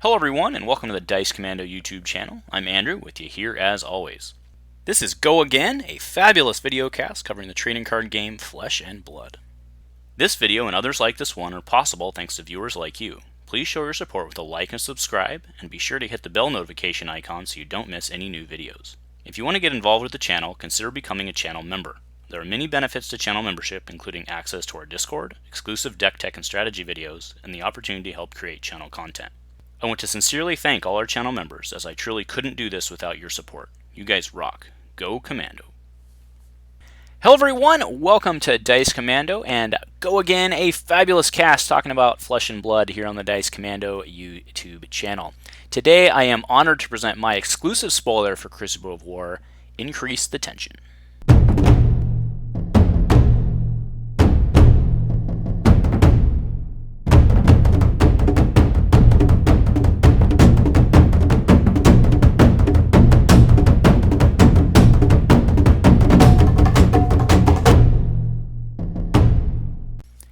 Hello everyone, and welcome to the Dice Commando YouTube channel. I'm Andrew, with you here as always. This is Go Again, a fabulous video cast covering the trading card game Flesh and Blood. This video and others like this one are possible thanks to viewers like you. Please show your support with a like and subscribe, and be sure to hit the bell notification icon so you don't miss any new videos. If you want to get involved with the channel, consider becoming a channel member. There are many benefits to channel membership, including access to our Discord, exclusive deck tech and strategy videos, and the opportunity to help create channel content. I want to sincerely thank all our channel members, as I truly couldn't do this without your support. You guys rock. Go Commando. Hello everyone, welcome to Dice Commando, and Go Again, a fabulous cast talking about Flesh and Blood here on the Dice Commando YouTube channel. Today I am honored to present my exclusive spoiler for Crucible of War, Increase the Tension.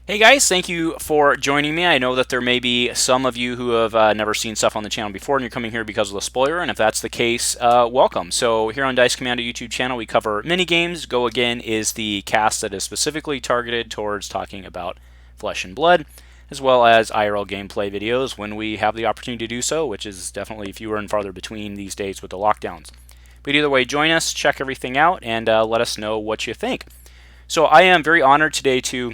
Hey guys, thank you for joining me. I know that there may be some of you who have never seen stuff on the channel before and you're coming here because of the spoiler, and if that's the case, welcome. So here on Dice Commando YouTube channel we cover mini games. Go Again is the cast that is specifically targeted towards talking about Flesh and Blood, as well as IRL gameplay videos when we have the opportunity to do so, which is definitely fewer and farther between these days with the lockdowns. But either way, join us, check everything out, and let us know what you think. So I am very honored today to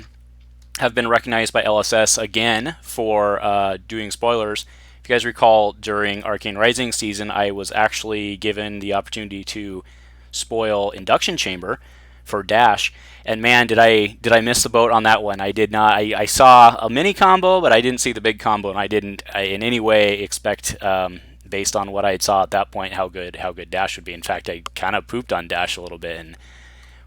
have been recognized by LSS again for doing spoilers. If you guys recall, during Arcane Rising season, I was actually given the opportunity to spoil Induction Chamber for Dash, and man, did I miss the boat on that one. I did not. I saw a mini combo, but I didn't see the big combo, and I didn't in any way expect, based on what I saw at that point, how good Dash would be. In fact, I kind of pooped on Dash a little bit, and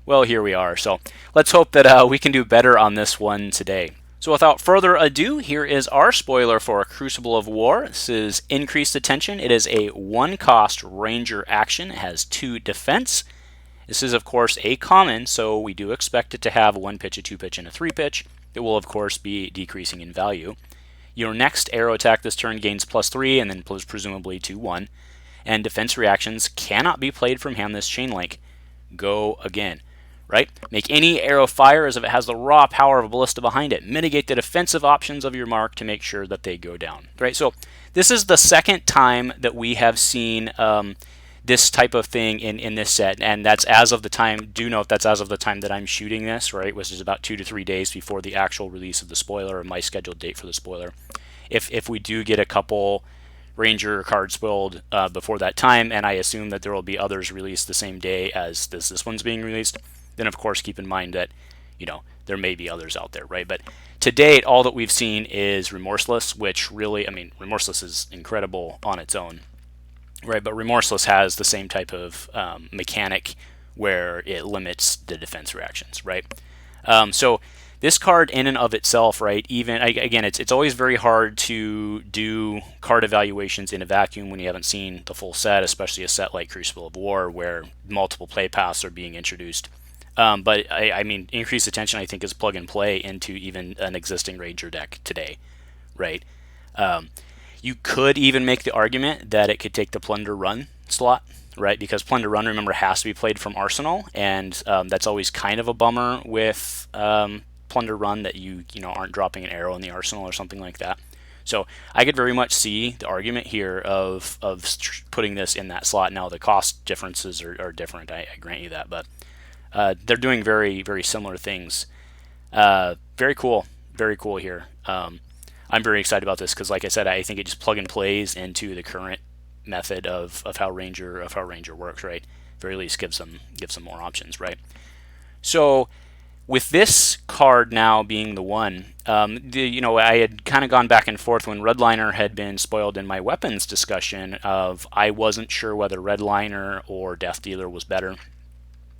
well, here we are. So let's hope that we can do better on this one today. So without further ado, here is our spoiler for Crucible of War. This is Increase the Tension. It is a 1-cost Ranger action. It has 2 defense. This is, of course, a common, so we do expect it to have a 1-pitch, a 2-pitch, and a 3-pitch. It will, of course, be decreasing in value. Your next arrow attack this turn gains +3, and then presumably 2/1. And defense reactions cannot be played from hand this chain link. Go Again. Right? Make any arrow fire as if it has the raw power of a ballista behind it. Mitigate the defensive options of your mark to make sure that they go down. Right? So this is the second time that we have seen this type of thing in this set, and that's as of the time. Do note that's as of the time that I'm shooting this, right? Which is about 2 to 3 days before the actual release of the spoiler, or my scheduled date for the spoiler. If we do get a couple Ranger cards spoiled before that time, and I assume that there will be others released the same day as this one's being released, then of course keep in mind that, you know, there may be others out there, right? But to date, all that we've seen is Remorseless, which really, I mean, Remorseless is incredible on its own, right? But Remorseless has the same type of mechanic where it limits the defense reactions, right? So this card in and of itself, right, even, again, it's always very hard to do card evaluations in a vacuum when you haven't seen the full set, especially a set like Crucible of War where multiple play paths are being introduced. But I mean, Increase the Tension I think is plug and play into even an existing Ranger deck today, right? You could even make the argument that it could take the Plunder Run slot, right? Because Plunder Run, remember, has to be played from Arsenal, and that's always kind of a bummer with Plunder Run, that you know aren't dropping an arrow in the Arsenal or something like that. So I could very much see the argument here of putting this in that slot. Now the cost differences are different, I grant you that, but they're doing very, very similar things. Very cool here. I'm very excited about this because, like I said, I think it just plug and plays into the current method of how Ranger works, right? Very least gives them more options, right? So with this card now being the one, you know, I had kind of gone back and forth when Redliner had been spoiled in my weapons discussion of I wasn't sure whether Redliner or Death Dealer was better.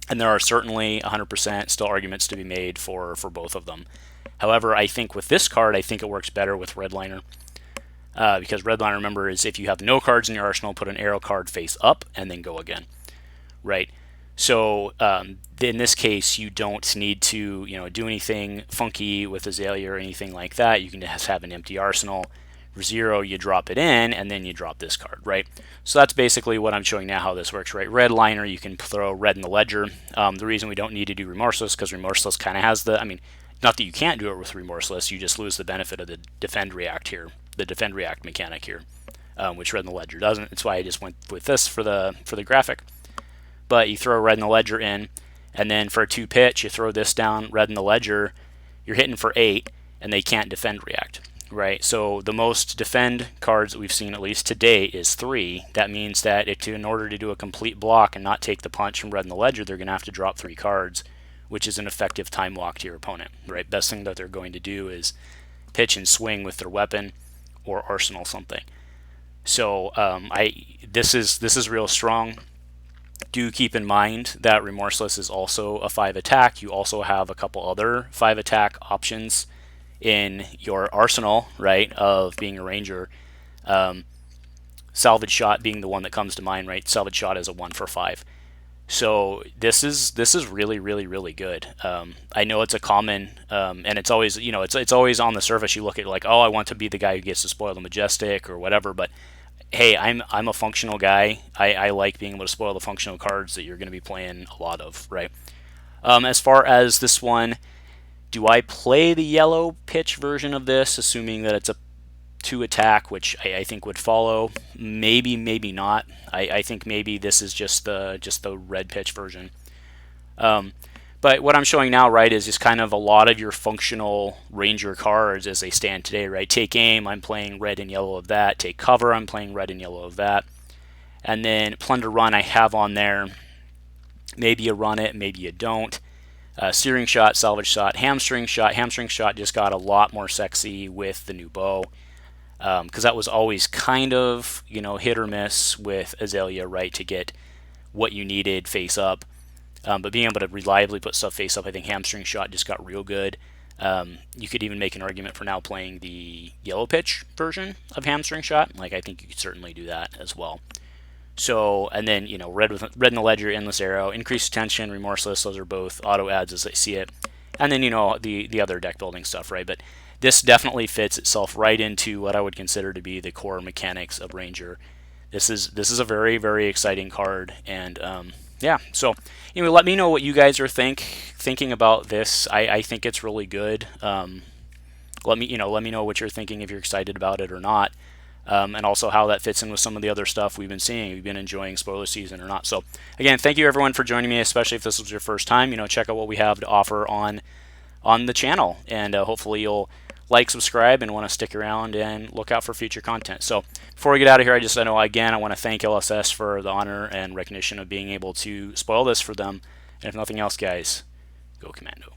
And there are certainly 100% still arguments to be made for both of them. However, I think with this card, I think it works better with Redliner. Because Redliner, remember, is if you have no cards in your arsenal, put an arrow card face up and then go again. Right? So in this case, you don't need to do anything funky with Azalea or anything like that. You can just have an empty arsenal, 0, you drop it in, and then you drop this card, right? So that's basically what I'm showing now how this works, right? Red liner, you can throw red in the ledger. The reason we don't need to do Remorseless, because Remorseless kind of has the, I mean, not that you can't do it with Remorseless, you just lose the benefit of the defend react here, the defend react mechanic here, which red in the ledger doesn't. That's why I just went with this for the graphic. But you throw red in the ledger in, and then for a 2 pitch, you throw this down, red in the ledger, you're hitting for 8, and they can't defend react, right? So the most defend cards that we've seen, at least to date, is 3. That means that in order to do a complete block and not take the punch from red in the ledger, they're going to have to drop 3 cards, which is an effective time walk to your opponent, right? Best thing that they're going to do is pitch and swing with their weapon or arsenal something. So this is real strong. Do keep in mind that Remorseless is also a 5 attack. You also have a couple other 5 attack options in your arsenal, right, of being a ranger. Salvage Shot being the one that comes to mind, right? Salvage Shot is a 1 for 5. So this is really, really, really good. I know it's a common, and it's always, you know, it's always on the surface. You look at it like, oh, I want to be the guy who gets to spoil the Majestic or whatever. But hey, I'm a functional guy. I like being able to spoil the functional cards that you're going to be playing a lot of, right? As far as this one, do I play the yellow pitch version of this, assuming that it's a 2 attack, which I think would follow? Maybe, maybe not. I think maybe this is just the red pitch version. But what I'm showing now, right, is just kind of a lot of your functional ranger cards as they stand today, right? Take aim, I'm playing red and yellow of that. Take cover, I'm playing red and yellow of that. And then plunder run, I have on there. Maybe you run it, maybe you don't. Searing shot, salvage shot, hamstring shot. Hamstring shot just got a lot more sexy with the new bow. Because that was always kind of, you know, hit or miss with Azalea, right, to get what you needed face up. But being able to reliably put stuff face up, I think hamstring shot just got real good. You could even make an argument for now playing the yellow pitch version of hamstring shot. Like, I think you could certainly do that as well. So, and then, you know, red in the ledger, endless arrow, increased tension, remorseless. Those are both auto adds as I see it. And then, you know, the other deck building stuff, right? But this definitely fits itself right into what I would consider to be the core mechanics of Ranger. This is a very, very exciting card, and yeah. So anyway, let me know what you guys are thinking about this. I think it's really good. Let me know what you're thinking, if you're excited about it or not, and also how that fits in with some of the other stuff we've been seeing. We've been enjoying spoiler season or not. So again, thank you everyone for joining me, especially if this was your first time. You know, check out what we have to offer on the channel, and hopefully you'll like, subscribe, and want to stick around and look out for future content. So before we get out of here, I want to thank LSS for the honor and recognition of being able to spoil this for them. And if nothing else, guys, go Commando.